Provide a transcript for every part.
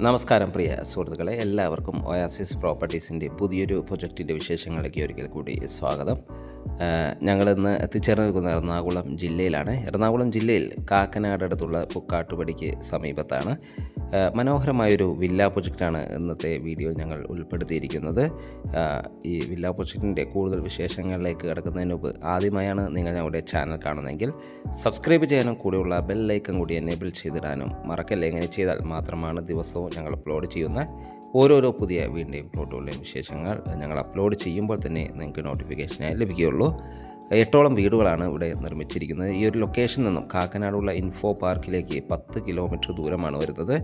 നമസ്കാരം പ്രിയ സുഹൃത്തുക്കളെ, എല്ലാവർക്കും ഒയാസിസ് പ്രോപ്പർട്ടീസിൻ്റെ പുതിയൊരു പ്രൊജക്റ്റിൻ്റെ വിശേഷങ്ങളിലേക്ക് ഒരിക്കൽ കൂടി സ്വാഗതം. ഞങ്ങളിന്ന് എത്തിച്ചേർന്ന് നിൽക്കുന്ന എറണാകുളം ജില്ലയിലാണ്. എറണാകുളം ജില്ലയിൽ കാക്കനാട് അടുത്തുള്ള പുക്കാട്ടുപടിക്ക് സമീപത്താണ്. മനോഹരമായൊരു വില്ല പ്രൊജക്റ്റാണ് ഇന്നത്തെ വീഡിയോയിൽ ഞങ്ങൾ ഉൾപ്പെടുത്തിയിരിക്കുന്നത്. ഈ വില്ല പ്രൊജക്റ്റിൻ്റെ കൂടുതൽ വിശേഷങ്ങളിലേക്ക് കിടക്കുന്നതിന് മുമ്പ് ആദ്യമായാണ് നിങ്ങൾ ഞങ്ങളുടെ ചാനൽ കാണുന്നതെങ്കിൽ സബ്സ്ക്രൈബ് ചെയ്യാനും കൂടെയുള്ള ബെൽ ഐക്കൺ കൂടി എനേബിൾ ചെയ്തിടാനും മറക്കല്ലേ. എങ്ങനെ ചെയ്താൽ മാത്രമാണ് ദിവസവും ഞങ്ങൾ അപ്ലോഡ് ചെയ്യുന്ന ഓരോരോ പുതിയ വീടിൻ്റെയും പ്ലോട്ടുകളുടെയും വിശേഷങ്ങൾ ഞങ്ങൾ അപ്ലോഡ് ചെയ്യുമ്പോൾ തന്നെ നിങ്ങൾക്ക് നോട്ടിഫിക്കേഷനായി ലഭിക്കുകയുള്ളൂ. 8ഓളം വീടുകളാണ് ഇവിടെ നിർമ്മിച്ചിരിക്കുന്നത്. ഈ ഒരു ലൊക്കേഷനിൽ നിന്നും കാക്കനാടുള്ള ഇൻഫോ പാർക്കിലേക്ക് 10 കിലോമീറ്റർ ദൂരമാണ് വരുന്നത്.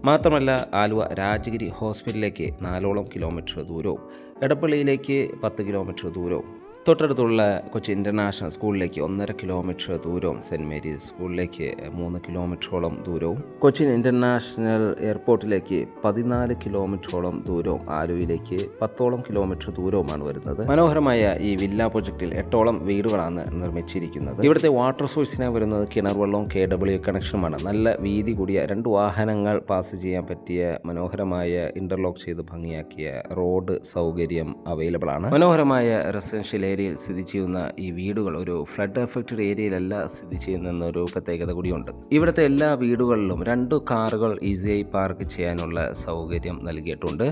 മാത്രമല്ല ആലുവ രാജഗിരി ഹോസ്പിറ്റലിലേക്ക് 4ഓളം കിലോമീറ്റർ ദൂരവും, എടപ്പള്ളിയിലേക്ക് 10 കിലോമീറ്റർ ദൂരവും, തൊട്ടടുത്തുള്ള കൊച്ചി ഇൻ്റർനാഷണൽ സ്കൂളിലേക്ക് 1.5 കിലോമീറ്റർ ദൂരവും, സെൻറ്റ് മേരീസ് സ്കൂളിലേക്ക് 3 കിലോമീറ്ററോളം ദൂരവും, കൊച്ചിൻ ഇൻ്റർനാഷണൽ എയർപോർട്ടിലേക്ക് 14 കിലോമീറ്ററോളം ദൂരവും, ആലുവയിലേക്ക് 10ഓളം കിലോമീറ്റർ ദൂരവുമാണ് വരുന്നത്. മനോഹരമായ ഈ വില്ല പ്രൊജക്റ്റിൽ 8ഓളം വീടുകളാണ് നിർമ്മിച്ചിരിക്കുന്നത്. ഇവിടുത്തെ വാട്ടർ സോഴ്സിനായി വരുന്നത് കിണർ വെള്ളവും KW കണക്ഷനുമാണ്. നല്ല വീതി കൂടിയ 2 വാഹനങ്ങൾ പാസ് ചെയ്യാൻ പറ്റിയ മനോഹരമായ ഇൻ്റർലോക്ക് ചെയ്ത് ഭംഗിയാക്കിയ റോഡ് സൗകര്യം അവൈലബിൾ ആണ്. മനോഹരമായ റെസിഡൻഷ്യൽ ഏരിയയിൽ സ്ഥിതി ചെയ്യുന്ന ഈ വീടുകൾ ഒരു ഫ്ലഡ് എഫക്റ്റഡ് ഏരിയയിലല്ല സ്ഥിതി ചെയ്യുന്നൊരു പ്രത്യേകത കൂടിയുണ്ട്. ഇവിടുത്തെ എല്ലാ വീടുകളിലും 2 കാറുകൾ ഈസിയായി പാർക്ക് ചെയ്യാനുള്ള സൗകര്യം നൽകിയിട്ടുണ്ട്.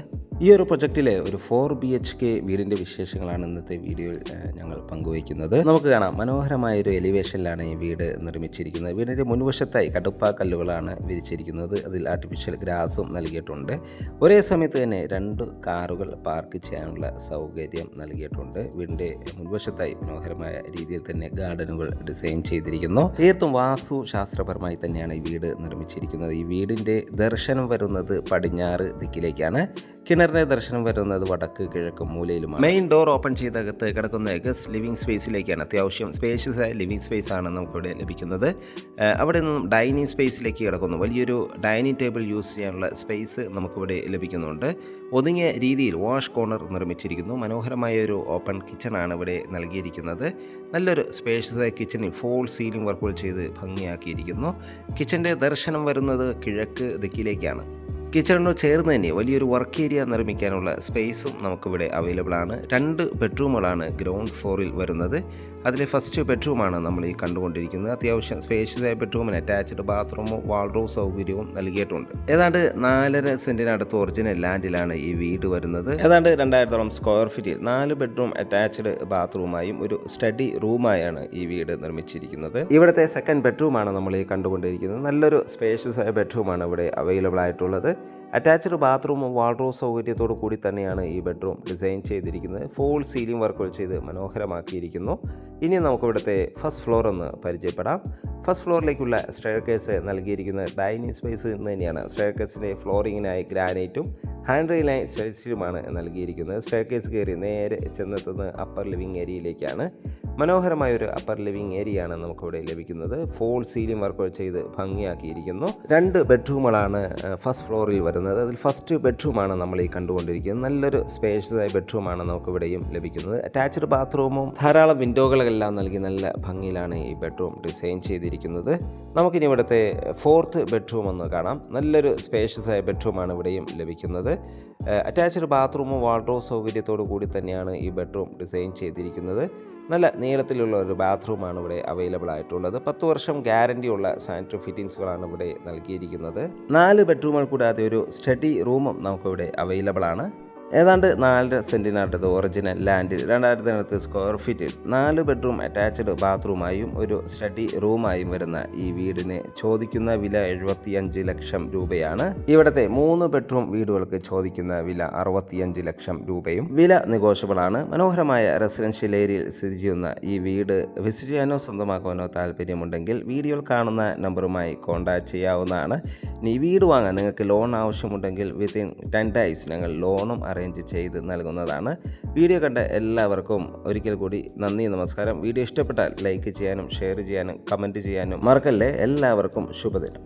ഈ ഒരു പ്രൊജക്റ്റിലെ ഒരു 4 BHK വീടിൻ്റെ വിശേഷങ്ങളാണ് ഇന്നത്തെ വീഡിയോയിൽ ഞങ്ങൾ പങ്കുവയ്ക്കുന്നത്. നമുക്ക് കാണാം, മനോഹരമായൊരു എലിവേഷനിലാണ് ഈ വീട് നിർമ്മിച്ചിരിക്കുന്നത്. വീടിൻ്റെ മുൻവശത്തായി കടുപ്പ കല്ലുകളാണ് വിരിച്ചിരിക്കുന്നത്. അതിൽ ആർട്ടിഫിഷ്യൽ ഗ്രാസും നൽകിയിട്ടുണ്ട്. ഒരേ സമയത്ത് തന്നെ 2 കാറുകൾ പാർക്ക് ചെയ്യാനുള്ള സൗകര്യം നൽകിയിട്ടുണ്ട്. വീടിൻ്റെ മുൻവശത്തായി മനോഹരമായ രീതിയിൽ തന്നെ ഗാർഡനുകൾ ഡിസൈൻ ചെയ്തിരിക്കുന്നു. തീർത്തും വാസ്തു ശാസ്ത്രപരമായി തന്നെയാണ് ഈ വീട് നിർമ്മിച്ചിരിക്കുന്നത്. ഈ വീടിൻ്റെ ദർശനം വരുന്നത് പടിഞ്ഞാറ് ദിക്കിലേക്കാണ്. കിണറിൻ്റെ ദർശനം വരുന്നത് വടക്ക് കിഴക്ക് മൂലയിലുമാണ്. മെയിൻ ഡോർ ഓപ്പൺ ചെയ്തകത്ത് കിടക്കുന്ന ഗസ്റ്റ് ലിവിംഗ് സ്പേസിലേക്കാണ്. അത്യാവശ്യം സ്പേഷ്യസ് ആയ ലിവിംഗ് സ്പേസ് ആണ് നമുക്കിവിടെ ലഭിക്കുന്നത്. അവിടെ നിന്നും ഡൈനിങ് സ്പേസിലേക്ക് കിടക്കുന്നു. വലിയൊരു ഡൈനിങ് ടേബിൾ യൂസ് ചെയ്യാനുള്ള സ്പേസ് നമുക്കിവിടെ ലഭിക്കുന്നുണ്ട്. ഒതുങ്ങിയ രീതിയിൽ വാഷ് കോർണർ നിർമ്മിച്ചിരിക്കുന്നു. മനോഹരമായ ഒരു ഓപ്പൺ കിച്ചണാണ് ഇവിടെ നൽകിയിരിക്കുന്നത്. നല്ലൊരു സ്പേഷ്യസ് ആയ കിച്ചണിൽ ഫോൾ സീലിംഗ് വർക്കുകൾ ചെയ്ത് ഭംഗിയാക്കിയിരിക്കുന്നു. കിച്ചൻ്റെ ദർശനം വരുന്നത് കിഴക്ക് ദിക്കിലേക്കാണ്. കിച്ചണിനോട് ചേർന്ന് തന്നെ വലിയൊരു വർക്ക് ഏരിയ നിർമ്മിക്കാനുള്ള സ്പേസും നമുക്കിവിടെ അവൈലബിൾ ആണ്. 2 ബെഡ്റൂമുകളാണ് ഗ്രൗണ്ട് ഫ്ലോറിൽ വരുന്നത്. അതിലെ ഫസ്റ്റ് ബെഡ്റൂമാണ് നമ്മൾ ഈ കണ്ടുകൊണ്ടിരിക്കുന്നത്. അത്യാവശ്യം സ്പേഷ്യസ് ആയ ബെഡ്റൂമിന് അറ്റാച്ച്ഡ് ബാത്റൂമും വാൾഡ്രോബ് സൗകര്യവും നൽകിയിട്ടുണ്ട്. ഏതാണ്ട് 4.5 സെൻറ്റിനടുത്ത് ഒറിജിനൽ ലാൻഡിലാണ് ഈ വീട് വരുന്നത്. ഏതാണ്ട് 2000 സ്ക്വയർ ഫീറ്റിൽ 4 ബെഡ്റൂം അറ്റാച്ച്ഡ് ബാത്റൂമായും ഒരു സ്റ്റഡി റൂമായാണ് ഈ വീട് നിർമ്മിച്ചിരിക്കുന്നത്. ഇവിടുത്തെ സെക്കൻഡ് ബെഡ്റൂമാണ് നമ്മൾ ഈ കണ്ടുകൊണ്ടിരിക്കുന്നത്. നല്ലൊരു സ്പേഷ്യസ് ആയ ബെഡ്റൂമാണ് ഇവിടെ അവൈലബിൾ ആയിട്ടുള്ളത്. അറ്റാച്ച്ഡ് ബാത്റൂമും വാൾഡ്രോബ് സൗകര്യത്തോടു കൂടി തന്നെയാണ് ഈ ബെഡ്റൂം ഡിസൈൻ ചെയ്തിരിക്കുന്നത്. ഫോൾ സീലിംഗ് വർക്കുകൾ ചെയ്ത് മനോഹരമാക്കിയിരിക്കുന്നു. ഇനി നമുക്കിവിടുത്തെ ഫസ്റ്റ് ഫ്ലോർ ഒന്ന് പരിചയപ്പെടാം. ഫസ്റ്റ് ഫ്ലോറിലേക്കുള്ള സ്റ്റെയർ കേസ് നൽകിയിരിക്കുന്നത് ഡൈനിങ് സ്പേസ് എന്ന് തന്നെയാണ്. സ്റ്റെയർ കേസിൻ്റെ ഫ്ലോറിങ്ങിനായി ഗ്രാനൈറ്റും ഹാൻഡ് റെയിലായി സ്റ്റെൽസിലുമാണ് നൽകിയിരിക്കുന്നത്. സ്റ്റെയർ കേസ് കയറി നേരെ ചെന്നെത്തുന്നത് അപ്പർ ലിവിംഗ് ഏരിയയിലേക്കാണ്. മനോഹരമായൊരു അപ്പർ ലിവിംഗ് ഏരിയയാണ് നമുക്കിവിടെ ലഭിക്കുന്നത്. ഫോൾ സീലിംഗ് വർക്കുകൾ ചെയ്ത് ഭംഗിയാക്കിയിരിക്കുന്നു. 2 ബെഡ്റൂമുകളാണ് ഫസ്റ്റ് ഫ്ലോറിൽ വരുന്നത്. അതിൽ ഫസ്റ്റ് ബെഡ്റൂമാണ് നമ്മൾ ഈ കണ്ടുകൊണ്ടിരിക്കുന്നത്. നല്ലൊരു സ്പേഷ്യസ് ആയ ബെഡ്റൂമാണ് നമുക്കിവിടെയും ലഭിക്കുന്നത്. അറ്റാച്ച്ഡ് ബാത്റൂമും ധാരാളം വിൻഡോകളെല്ലാം നൽകി നല്ല ഭംഗിയിലാണ് ഈ ബെഡ്റൂം ഡിസൈൻ ചെയ്തിരിക്കുന്നത്. നമുക്കിനി ഇവിടുത്തെ 4th ബെഡ്റൂം ഒന്ന് കാണാം. നല്ലൊരു സ്പേഷ്യസ് ആയ ബെഡ്റൂമാണ് ഇവിടെയും ലഭിക്കുന്നത്. അറ്റാച്ച്ഡ് ബാത്റൂമും വാൾഡ്രോബ് സൗകര്യത്തോടു കൂടി തന്നെയാണ് ഈ ബെഡ്റൂം ഡിസൈൻ ചെയ്തിരിക്കുന്നത്. നല്ല നീളത്തിലുള്ള ഒരു ബാത്റൂമാണ് ഇവിടെ അവൈലബിൾ ആയിട്ടുള്ളത്. 10 വർഷം ഗ്യാരണ്ടിയുള്ള സാനിറ്ററി ഫിറ്റിംഗ്സുകളാണ് ഇവിടെ നൽകിയിരിക്കുന്നത്. 4 ബെഡ്റൂമുകൾ കൂടാതെ ഒരു സ്റ്റഡി റൂമും നമുക്കിവിടെ അവൈലബിൾ ആണ്. ഏതാണ്ട് 4.5 സെൻറ്റിനടുത്ത് ഒറിജിനൽ ലാൻഡിൽ 2000 സ്ക്വയർ ഫീറ്റിൽ 4 ബെഡ്റൂം അറ്റാച്ച്ഡ് ബാത്റൂമായും ഒരു സ്റ്റഡി റൂമായും വരുന്ന ഈ വീടിന് ചോദിക്കുന്ന വില 75 ലക്ഷം രൂപയാണ്. ഇവിടുത്തെ 3 ബെഡ്റൂം വീടുകൾക്ക് ചോദിക്കുന്ന വില 65 ലക്ഷം രൂപയും. വില നെഗോഷ്യബിൾ ആണ്. മനോഹരമായ റെസിഡൻഷ്യൽ ഏരിയയിൽ സ്ഥിതി ചെയ്യുന്ന ഈ വീട് വിസിറ്റ് ചെയ്യാനോ സ്വന്തമാക്കാനോ താല്പര്യമുണ്ടെങ്കിൽ വീഡിയോയിൽ കാണുന്ന നമ്പറുമായി കോൺടാക്റ്റ് ചെയ്യാവുന്നതാണ്. ഇനി ഈ വീട് വാങ്ങാൻ നിങ്ങൾക്ക് ലോൺ ആവശ്യമുണ്ടെങ്കിൽ വിത്തിൻ 10 days ഞങ്ങൾ ലോണും അറേഞ്ച് ചെയ്ത് നൽകുന്നതാണ്. വീഡിയോ കണ്ട എല്ലാവർക്കും ഒരിക്കൽ കൂടി നന്ദി, നമസ്കാരം. വീഡിയോ ഇഷ്ടപ്പെട്ടാൽ ലൈക്ക് ചെയ്യാനും ഷെയർ ചെയ്യാനും കമൻറ്റ് ചെയ്യാനും മറക്കല്ലേ. എല്ലാവർക്കും ശുഭദിനം.